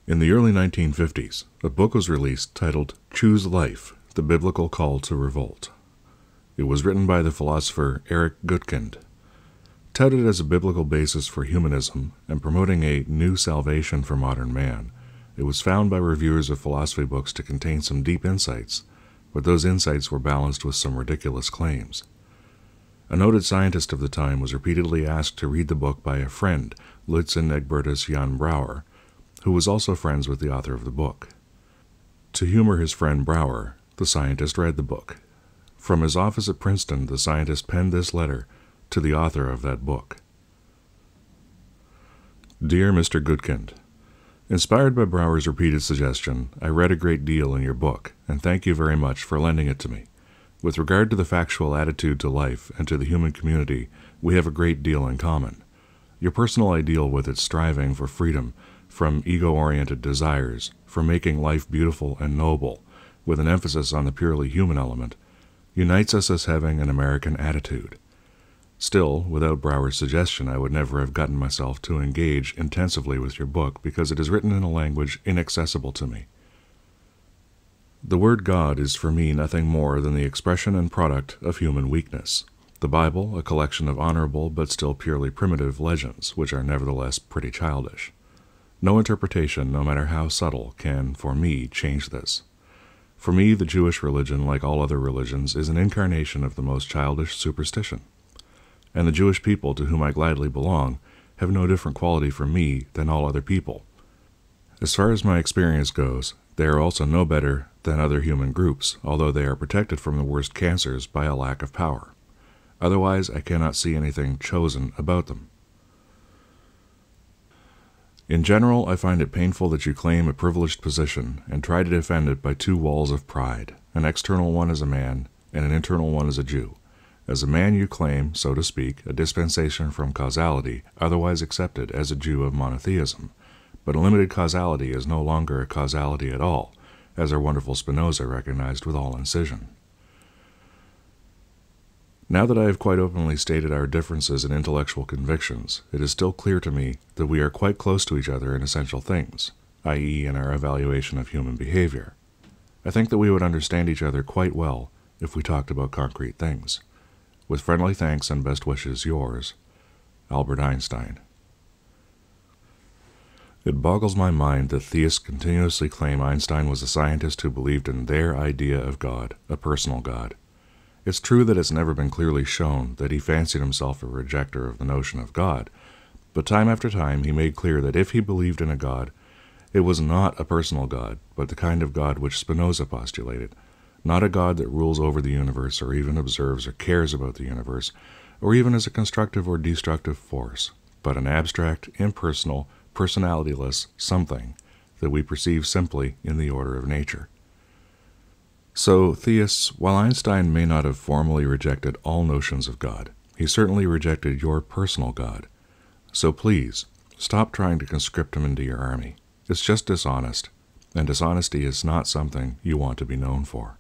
In the early 1950s, a book was released titled Choose Life, The Biblical Call to Revolt. It was written by the philosopher Eric Gutkind. Touted as a biblical basis for humanism and promoting a new salvation for modern man, it was found by reviewers of philosophy books to contain some deep insights, but those insights were balanced with some ridiculous claims. A noted scientist of the time was repeatedly asked to read the book by a friend, Lutzen Egbertus Jan Brouwer, who was also friends with the author of the book. To humor his friend Brouwer, the scientist read the book. From his office at Princeton, the scientist penned this letter to the author of that book. Dear Mr. Gutkind, inspired by Brouwer's repeated suggestion, I read a great deal in your book, and thank you very much for lending it to me. With regard to the factual attitude to life and to the human community, we have a great deal in common. Your personal ideal with its striving for freedom from ego-oriented desires, for making life beautiful and noble, with an emphasis on the purely human element, unites us as having an American attitude. Still, without Brouwer's suggestion, I would never have gotten myself to engage intensively with your book because it is written in a language inaccessible to me. The word God is for me nothing more than the expression and product of human weakness. The Bible, a collection of honorable but still purely primitive legends, which are nevertheless pretty childish. No interpretation, no matter how subtle, can, for me, change this. For me, the Jewish religion, like all other religions, is an incarnation of the most childish superstition. And the Jewish people, to whom I gladly belong, have no different quality from me than all other people. As far as my experience goes, they are also no better than other human groups, although they are protected from the worst cancers by a lack of power. Otherwise, I cannot see anything chosen about them. In general, I find it painful that you claim a privileged position and try to defend it by two walls of pride, an external one as a man and an internal one as a Jew. As a man you claim, so to speak, a dispensation from causality, otherwise accepted as a Jew of monotheism. But a limited causality is no longer a causality at all, as our wonderful Spinoza recognized with all incision. Now that I have quite openly stated our differences in intellectual convictions, it is still clear to me that we are quite close to each other in essential things, i.e. in our evaluation of human behavior. I think that we would understand each other quite well if we talked about concrete things. With friendly thanks and best wishes, yours, Albert Einstein. It boggles my mind that theists continuously claim Einstein was a scientist who believed in their idea of God, a personal God. It's true that it's never been clearly shown that he fancied himself a rejecter of the notion of God, but time after time he made clear that if he believed in a God, it was not a personal God, but the kind of God which Spinoza postulated, not a God that rules over the universe or even observes or cares about the universe, or even as a constructive or destructive force, but an abstract, impersonal, personalityless something that we perceive simply in the order of nature. So, theists, while Einstein may not have formally rejected all notions of God, he certainly rejected your personal God. So please, stop trying to conscript him into your army. It's just dishonest, and dishonesty is not something you want to be known for.